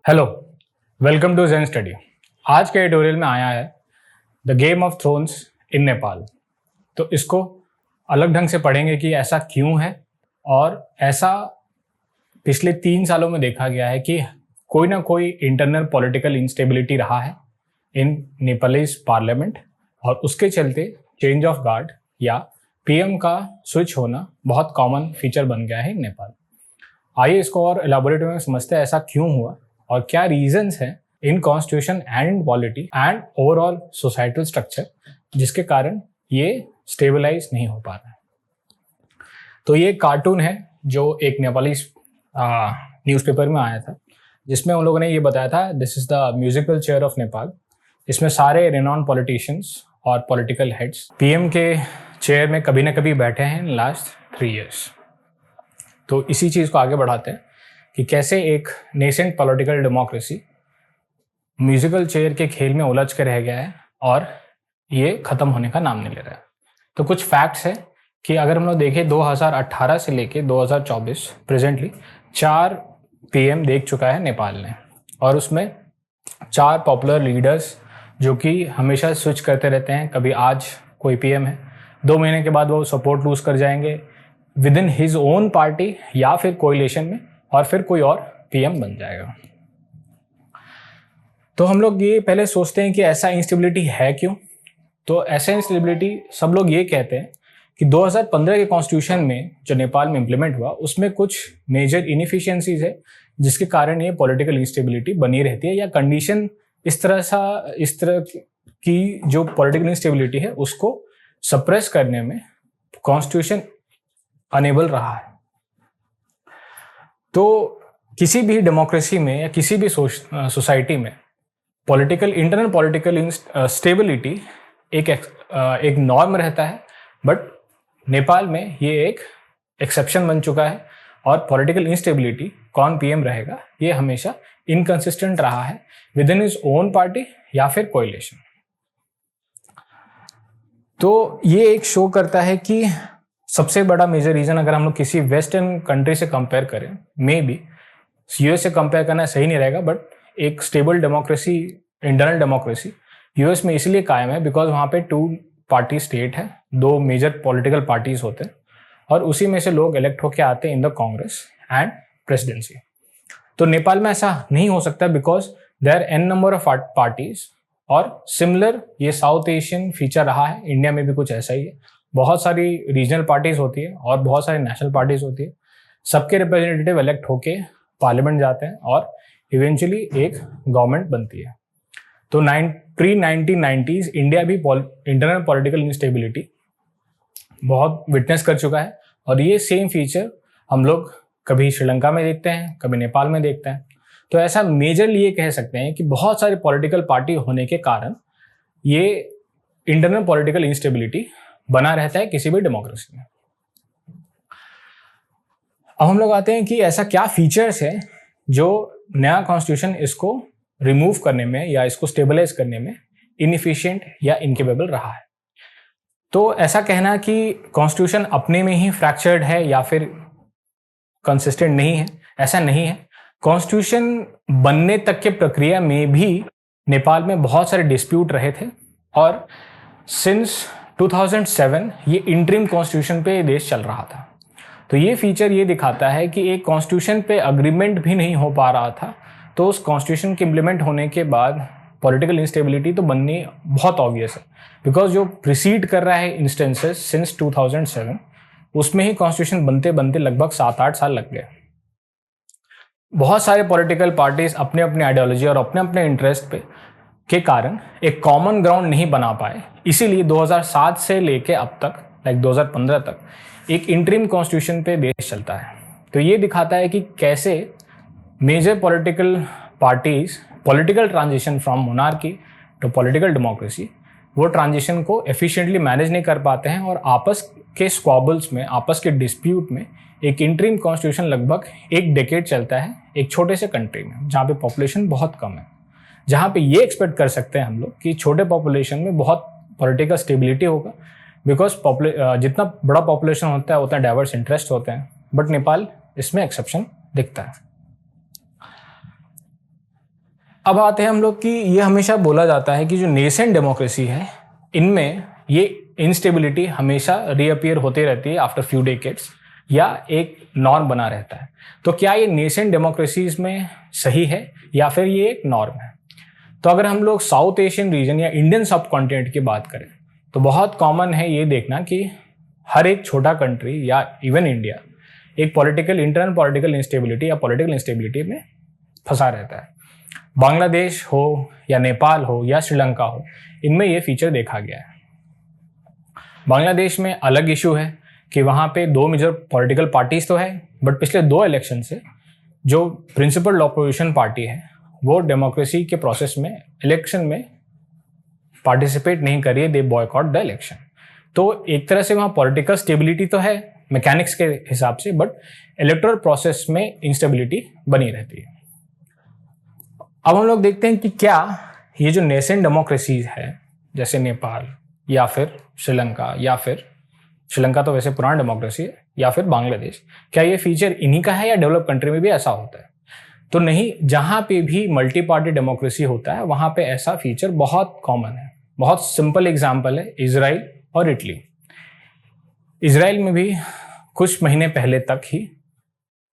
Hello, welcome to Zen Study. आज के tutorial में आया है the game of thrones in Nepal. तो इसको अलग ढंग से पढ़ेंगे कि ऐसा क्यों है, और ऐसा पिछले 3 सालों में देखा गया है कि कोई ना कोई इंटरनल पॉलिटिकल इंस्टेबिलिटी रहा है इन नेपालीज पार्लियामेंट, और उसके चलते चेंज ऑफ गार्ड या पीएम का स्विच होना बहुत कॉमन फीचर बन गया है नेपाल। आइए इसको और एलाबोरेट में समझते हैं ऐसा क्यों हुआ और क्या रीजंस हैं in constitution and polity and overall societal structure जिसके कारण ये स्टेबलाइज नहीं हो पा रहा है। तो ये कार्टून है जो एक नेपाली न्यूज़पेपर में आया था, जिसमें उन लोगों ने ये बताया था this is the musical chair of Nepal. इसमें सारे रेनॉन पॉलिटिशियंस और पॉलिटिकल हेड्स पीएम के चेयर में कभी ना कभी बैठे हैं इन लास्ट 3 years। तो इसी चीज़ को आगे बढ़ाते हैं कि कैसे एक nascent political democracy musical chair के खेल में उलझ के रह गया है और ये ख़त्म होने का नाम नहीं ले रहा है। तो कुछ फैक्ट्स है कि अगर हम लोग देखें 2018 से लेके 2024 प्रेजेंटली 4 पीएम देख चुका है नेपाल ने, और उसमें 4 पॉपुलर लीडर्स जो कि हमेशा स्विच करते रहते हैं। कभी आज कोई पीएम है, 2 महीने के बाद वो सपोर्ट लूज कर जाएंगे with in his own party या फिर कोएलिशन में, और फिर कोई और पीएम बन जाएगा। तो हम लोग ये पहले सोचते हैं कि ऐसा इंस्टेबिलिटी है क्यों। तो ऐसा इंस्टेबिलिटी सब लोग ये कहते हैं कि 2015 के कॉन्स्टिट्यूशन में जो नेपाल में इम्प्लीमेंट हुआ उसमें कुछ मेजर इनएफिशिएंसीज है जिसके कारण ये पॉलिटिकल इंस्टेबिलिटी बनी रहती है, या कंडीशन इस तरह की जो पॉलिटिकल इंस्टेबिलिटी है उसको सप्रेस करने में कॉन्स्टिट्यूशन अनेबल रहा है। तो किसी भी डेमोक्रेसी में या किसी भी सोसाइटी में इंटरनल पॉलिटिकल स्टेबिलिटी एक नॉर्म रहता है, बट नेपाल में ये एक एक्सेप्शन बन चुका है, और पॉलिटिकल इंस्टेबिलिटी कौन पीएम रहेगा ये हमेशा इनकंसिस्टेंट रहा है with in his own party या फिर कोएलिशन। तो ये एक शो करता है कि सबसे बड़ा मेजर रीजन, अगर हम लोग किसी वेस्टर्न कंट्री से कंपेयर करें, मे बी यूएस से कंपेयर करना सही नहीं रहेगा, बट एक stable democracy, internal democracy US में इसलिए कायम है बिकॉज वहाँ पे 2 पार्टी स्टेट है, 2 मेजर पॉलिटिकल पार्टीज होते हैं, और उसी में से लोग इलेक्ट होके आते हैं in the Congress and presidency. तो नेपाल में ऐसा नहीं हो सकता because there are n number of parties, और सिमिलर ये साउथ एशियन फीचर रहा है। इंडिया में भी कुछ ऐसा ही है, बहुत सारी रीजनल पार्टीज होती है और बहुत सारी नेशनल पार्टीज होती है। सबके रिप्रेजेंटेटिव इलेक्ट होके पार्लियामेंट जाते हैं और इवेंचुअली एक गवर्नमेंट बनती है। तो प्री 1990s इंडिया भी इंटरनल पॉलिटिकल इंस्टेबिलिटी बहुत विटनेस कर चुका है, और ये सेम फीचर हम लोग कभी श्रीलंका में देखते हैं, कभी नेपाल में देखते हैं। तो ऐसा मेजरली ये कह सकते हैं कि बहुत सारी पॉलिटिकल पार्टी होने के कारण ये इंटरनल पॉलिटिकल इंस्टेबिलिटी बना रहता है किसी भी डेमोक्रेसी में। अब हम लोग आते हैं कि ऐसा क्या फीचर्स है जो नया कॉन्स्टिट्यूशन इसको रिमूव करने में या इसको स्टेबलाइज करने में इनएफिशिएंट या इनकेपेबल रहा है। तो ऐसा कहना कि कॉन्स्टिट्यूशन अपने में ही फ्रैक्चर्ड है या फिर कंसिस्टेंट नहीं है, ऐसा नहीं है। कॉन्स्टिट्यूशन बनने तक के प्रक्रिया में भी नेपाल में बहुत सारे डिस्प्यूट रहे थे, और सिंस 2007 ये इंटरिम कॉन्स्टिट्यूशन पे देश चल रहा था। तो ये फीचर ये दिखाता है कि एक कॉन्स्टिट्यूशन पे अग्रीमेंट भी नहीं हो पा रहा था, तो उस कॉन्स्टिट्यूशन के इम्प्लीमेंट होने के बाद पॉलिटिकल इंस्टेबिलिटी तो बननी बहुत ऑब्वियस है, बिकॉज जो प्रिसीड कर रहा है इंस्टेंसेस सिंस 2007 उसमें ही कॉन्स्टिट्यूशन बनते बनते लगभग 7-8 साल लग गए। बहुत सारे पॉलिटिकल पार्टीज अपने अपने आइडियोलॉजी और अपने अपने इंटरेस्ट पे के कारण एक कॉमन ग्राउंड नहीं बना पाए, इसीलिए 2007 से लेके अब तक 2015 तक एक इंटरिम कॉन्स्टिट्यूशन पे देश चलता है। तो ये दिखाता है कि कैसे major political parties political transition from monarchy to political democracy वो ट्रांजिशन को एफिशिएंटली मैनेज नहीं कर पाते हैं, और आपस के स्क्वाबल्स में, आपस के डिस्प्यूट में एक इंटरिम कॉन्स्टिट्यूशन लगभग 1 डेकेड चलता है एक छोटे से कंट्री में जहाँ पे पॉपुलेशन बहुत कम है, जहाँ पे ये एक्सपेक्ट कर सकते हैं हम लोग कि छोटे पॉपुलेशन में बहुत पॉलिटिकल स्टेबिलिटी होगा, बिकॉज जितना बड़ा पॉपुलेशन होता है उतना डाइवर्स इंटरेस्ट होते हैं। बट नेपाल इसमें एक्सेप्शन दिखता है। अब आते हैं हम लोग कि ये हमेशा बोला जाता है कि जो नेसेंट डेमोक्रेसी है इनमें ये इंस्टेबिलिटी हमेशा रीअपियर होती रहती है आफ्टर फ्यू डेकेड्स, या एक नॉर्म बना रहता है। तो क्या ये नेसेंट डेमोक्रेसीज में सही है या फिर ये एक नॉर्म है? तो अगर हम लोग साउथ एशियन रीजन या इंडियन सब कॉन्टिनेंट की बात करें तो बहुत कॉमन है ये देखना कि हर एक छोटा कंट्री या इवन इंडिया एक इंटरनल पॉलिटिकल इंस्टेबिलिटी या पॉलिटिकल इंस्टेबिलिटी में फंसा रहता है। बांग्लादेश हो या नेपाल हो या श्रीलंका हो, इनमें ये फीचर देखा गया है। बांग्लादेश में अलग इशू है कि वहाँ पे 2 मेजर पॉलिटिकल पार्टीज तो है, बट पिछले 2 इलेक्शन से जो प्रिंसिपल ऑपोजिशन पार्टी है वो डेमोक्रेसी के प्रोसेस में इलेक्शन में पार्टिसिपेट नहीं कर रही है, दे बॉयकॉट द इलेक्शन। तो एक तरह से वहाँ पॉलिटिकल स्टेबिलिटी तो है मैकेनिक्स के हिसाब से, बट इलेक्टोरल प्रोसेस में इंस्टेबिलिटी बनी रहती है। अब हम लोग देखते हैं कि क्या ये जो नेसेंट डेमोक्रेसीज है जैसे नेपाल या फिर श्रीलंका, या फिर श्रीलंका तो वैसे पुराना डेमोक्रेसी है, या फिर बांग्लादेश, क्या ये फीचर इन्हीं का है या डेवलप कंट्री में भी ऐसा होता है? तो नहीं, जहाँ पे भी मल्टी पार्टी डेमोक्रेसी होता है वहाँ पे ऐसा फीचर बहुत कॉमन है। बहुत सिंपल एग्जाम्पल है इजराइल और इटली। इजराइल में भी कुछ महीने पहले तक ही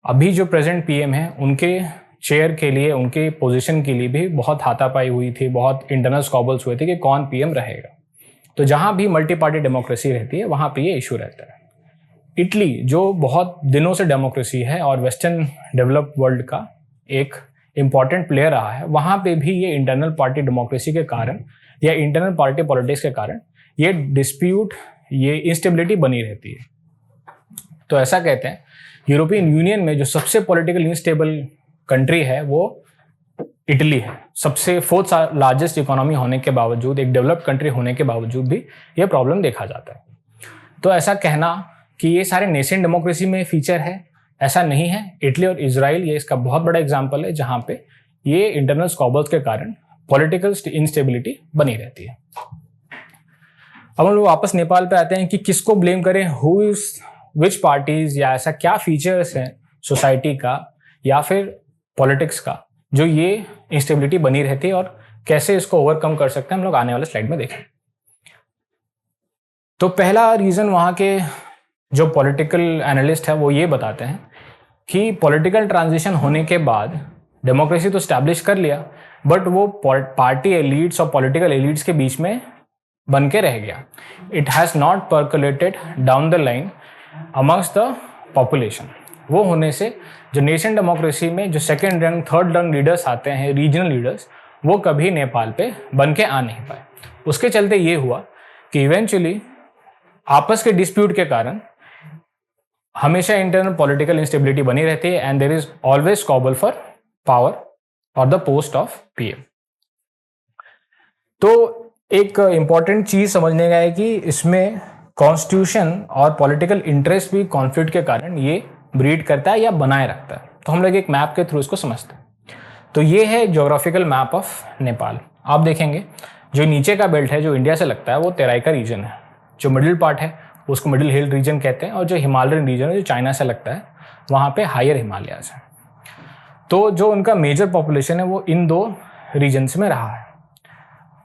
अभी जो प्रेजेंट पीएम है उनके चेयर के लिए, उनके पोजीशन के लिए भी बहुत हाथापाई हुई थी, बहुत इंटरनल स्क्वबल्स हुए थे कि कौन पीएम रहेगा। तो जहाँ भी मल्टी पार्टी डेमोक्रेसी रहती है वहाँ पे ये इशू रहता है। इटली जो बहुत दिनों से डेमोक्रेसी है और वेस्टर्न डेवलप्ड वर्ल्ड का एक इम्पॉर्टेंट प्लेयर रहा है, वहाँ पे भी ये इंटरनल पार्टी डेमोक्रेसी के कारण या इंटरनल पार्टी पॉलिटिक्स के कारण ये डिस्प्यूट, ये इंस्टेबिलिटी बनी रहती है। तो ऐसा कहते हैं यूरोपियन यूनियन में जो सबसे पॉलिटिकल इंस्टेबल कंट्री है वो इटली है। सबसे 4th लार्जेस्ट इकोनॉमी होने के बावजूद, एक डेवलप्ड कंट्री होने के बावजूद भी ये प्रॉब्लम देखा जाता है। तो ऐसा कहना कि ये सारे नेसेंट डेमोक्रेसी में फीचर है, ऐसा नहीं है। इटली और इजराइल ये इसका बहुत बड़ा एग्जाम्पल है जहाँ पे ये इंटरनल स्क्वबल्स के कारण पॉलिटिकल इंस्टेबिलिटी बनी रहती है। अब हम लोग वापस नेपाल पे आते हैं कि किसको ब्लेम करें, हु इज विच पार्टीज, या ऐसा क्या फीचर्स हैं सोसाइटी का या फिर पॉलिटिक्स का जो ये इंस्टेबिलिटी बनी रहती है और कैसे इसको ओवरकम कर सकते हैं, हम लोग आने वाले स्लाइड में देखें। तो पहला रीजन वहाँ के जो पॉलिटिकल एनालिस्ट है वो ये बताते हैं कि पॉलिटिकल ट्रांजिशन होने के बाद डेमोक्रेसी तो स्टैब्लिश कर लिया, बट वो पार्टी एलिट्स और पॉलिटिकल एलिट्स के बीच में बन के रह गया। It has not percolated down the line amongst the population. वो होने से जो नेशन डेमोक्रेसी में जो 2nd रंग 3rd रंग लीडर्स आते हैं, रीजनल लीडर्स, वो कभी नेपाल पे बन के आ नहीं पाए। उसके चलते ये हुआ कि इवेंचुअली आपस के डिस्प्यूट के कारण हमेशा इंटरनल पॉलिटिकल इंस्टेबिलिटी बनी रहती है and there is always squabble for power और द पोस्ट ऑफ पीएम। तो एक इंपॉर्टेंट चीज समझने का है कि इसमें कॉन्स्टिट्यूशन और पॉलिटिकल इंटरेस्ट भी कॉन्फ्लिक्ट के कारण ये ब्रीड करता है या बनाए रखता है। तो हम लोग एक मैप के थ्रू इसको समझते हैं। तो ये है ज्योग्राफिकल मैप ऑफ नेपाल। आप देखेंगे जो नीचे का बेल्ट है जो इंडिया से लगता है वो तेराई का रीजन है, जो मिडिल पार्ट है उसको मिडिल हिल रीजन कहते हैं, और जो हिमालयन रीजन है जो चाइना से लगता है वहाँ पे हायर हिमालयाज है। तो जो उनका मेजर पॉपुलेशन है वो इन 2 रीजन्स में रहा है।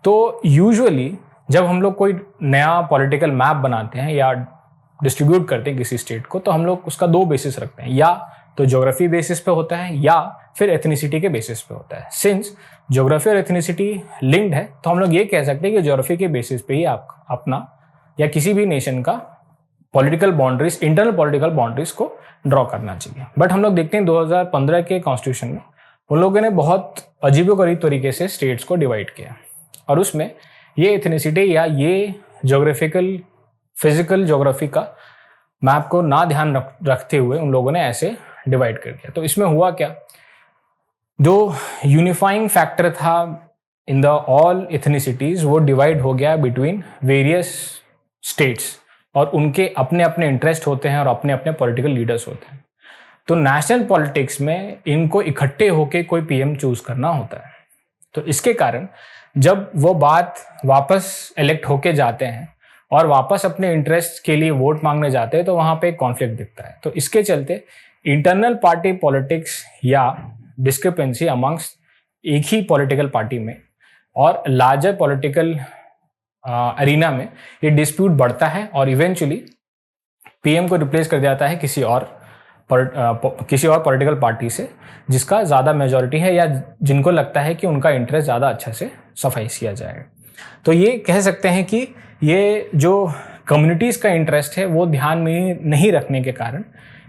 तो यूजुअली जब हम लोग कोई नया पॉलिटिकल मैप बनाते हैं या डिस्ट्रीब्यूट करते हैं किसी स्टेट को, तो हम लोग उसका 2 बेसिस रखते हैं, या तो ज्योग्राफी बेसिस पे होता है या फिर एथनिसिटी के बेसिस पे होता है। सिंस ज्योग्राफी और एथनिसिटी लिंक्ड है तो हम लोग ये कह सकते हैं कि ज्योग्राफी के बेसिस पे ही आप अपना या किसी भी नेशन का political boundaries, internal political boundaries को ड्रॉ करना चाहिए। बट हम लोग देखते हैं 2015 के कॉन्स्टिट्यूशन में उन लोगों ने बहुत अजीबोगरीब तरीके से स्टेट्स को डिवाइड किया, और उसमें ये एथनिसिटी या ये ज्योग्राफिकल फिजिकल ज्योग्राफी का मैप को ना ध्यान रखते हुए उन लोगों ने ऐसे डिवाइड कर दिया। तो इसमें हुआ क्या, जो यूनिफाइंग फैक्टर था इन द ऑल एथनिसिटीज वो डिवाइड हो गया बिटवीन वेरियस स्टेट्स, और उनके अपने अपने इंटरेस्ट होते हैं और अपने अपने पॉलिटिकल लीडर्स होते हैं। तो नेशनल पॉलिटिक्स में इनको इकट्ठे होके कोई पीएम चूज करना होता है। तो इसके कारण जब वो बात वापस इलेक्ट होके जाते हैं और वापस अपने इंटरेस्ट के लिए वोट मांगने जाते हैं तो वहाँ पे एक कॉन्फ्लिक्ट दिखता है। तो इसके चलते इंटरनल पार्टी पॉलिटिक्स या डिस्क्रिपेंसी अमंग्स एक ही पॉलिटिकल पार्टी में और लार्जर पॉलिटिकल अरीना में ये डिस्प्यूट बढ़ता है और इवेंचुअली पीएम को रिप्लेस कर जाता है किसी और पॉलिटिकल पार्टी से जिसका ज़्यादा मेजॉरिटी है या जिनको लगता है कि उनका इंटरेस्ट ज़्यादा अच्छे से सफाइस किया जाएगा। तो ये कह सकते हैं कि ये जो कम्युनिटीज़ का इंटरेस्ट है वो ध्यान में नहीं रखने के कारण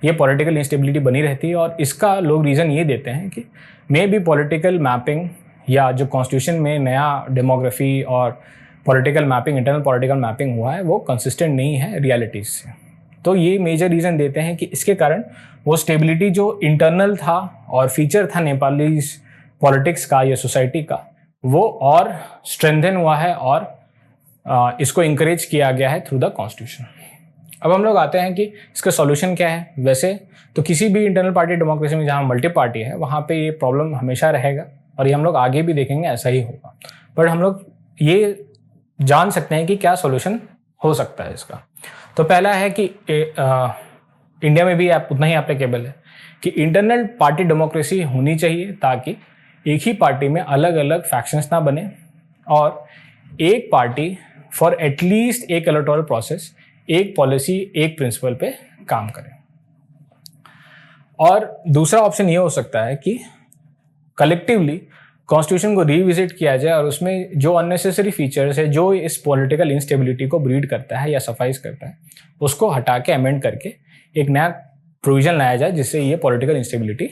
ये पॉलिटिकल इंस्टेबिलिटी बनी रहती है। और इसका लोग रीज़न ये देते हैं कि मे बी पॉलिटिकल मैपिंग या जो कॉन्स्टिट्यूशन में नया डेमोग्राफी और political mapping, internal political mapping हुआ है वो कंसिस्टेंट नहीं है रियलिटीज़ से। तो ये मेजर रीज़न देते हैं कि इसके कारण वो स्टेबिलिटी जो इंटरनल था और फीचर था नेपाली पॉलिटिक्स का या सोसाइटी का वो और स्ट्रेंथन हुआ है और इसको इंकरेज किया गया है थ्रू द कॉन्स्टिट्यूशन। अब हम लोग आते हैं कि इसका सॉल्यूशन क्या है। वैसे तो किसी भी इंटरनल पार्टी डेमोक्रेसी में जहाँ मल्टी पार्टी है वहाँ पे ये प्रॉब्लम हमेशा रहेगा और ये हम लोग आगे भी देखेंगे ऐसा ही होगा। बट हम लोग ये जान सकते हैं कि क्या सॉल्यूशन हो सकता है इसका। तो पहला है कि इंडिया में भी उतना ही एप्लीकेबल है कि इंटरनल पार्टी डेमोक्रेसी होनी चाहिए ताकि एक ही पार्टी में अलग अलग फैक्शंस ना बने और एक पार्टी फॉर एटलीस्ट एक इलेक्टोरल प्रोसेस, एक पॉलिसी, एक प्रिंसिपल पे काम करे। और दूसरा ऑप्शन ये हो सकता है कि कलेक्टिवली कॉन्स्टिट्यूशन को रिविजिट किया जाए और उसमें जो अननेसेसरी फीचर्स है जो इस पॉलिटिकल इंस्टेबिलिटी को ब्रीड करता है या सफाइज करता है उसको हटा के अमेंड करके एक नया प्रोविजन लाया जाए जिससे ये पॉलिटिकल इंस्टेबिलिटी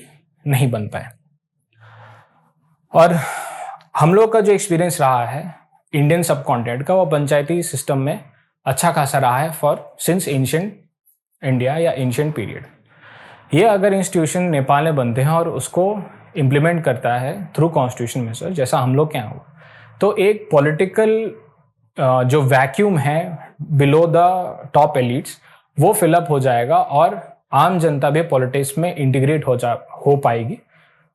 नहीं बन पाए। और हम लोग का जो एक्सपीरियंस रहा है इंडियन सब कॉन्टिनेंट का वो पंचायती सिस्टम में अच्छा खासा रहा है फॉर सिंस एंशिएंट इंडिया या एंशिएंट पीरियड। ये अगर इंस्टीट्यूशन नेपाल में बनते हैं और उसको इम्प्लीमेंट करता है थ्रू कॉन्स्टिट्यूशन में सर जैसा हम लोग के यहाँ हुआ तो एक पॉलिटिकल जो वैक्यूम है बिलो द टॉप एलिट्स वो फिलअप हो जाएगा और आम जनता भी पॉलिटिक्स में इंटीग्रेट हो पाएगी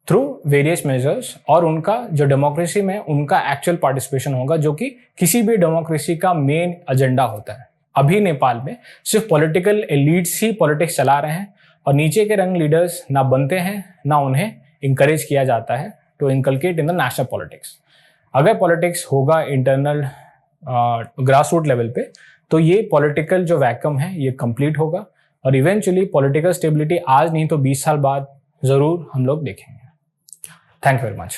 थ्रू वेरियस मेजर्स और उनका जो डेमोक्रेसी में उनका एक्चुअल पार्टिसिपेशन होगा जो कि किसी भी डेमोक्रेसी का मेन एजेंडा होता है। अभी नेपाल में सिर्फ पॉलिटिकल एलिट्स ही पॉलिटिक्स चला रहे हैं और नीचे के रंग लीडर्स ना बनते हैं ना उन्हें इंकरेज किया जाता है to inculcate in the national politics. अगर पॉलिटिक्स होगा इंटरनल ग्रास रूट लेवल पे तो ये पॉलिटिकल जो वैक्यूम है ये कंप्लीट होगा और इवेंचुअली पॉलिटिकल स्टेबिलिटी आज नहीं तो 20 साल बाद जरूर हम लोग देखेंगे। Thank you very much.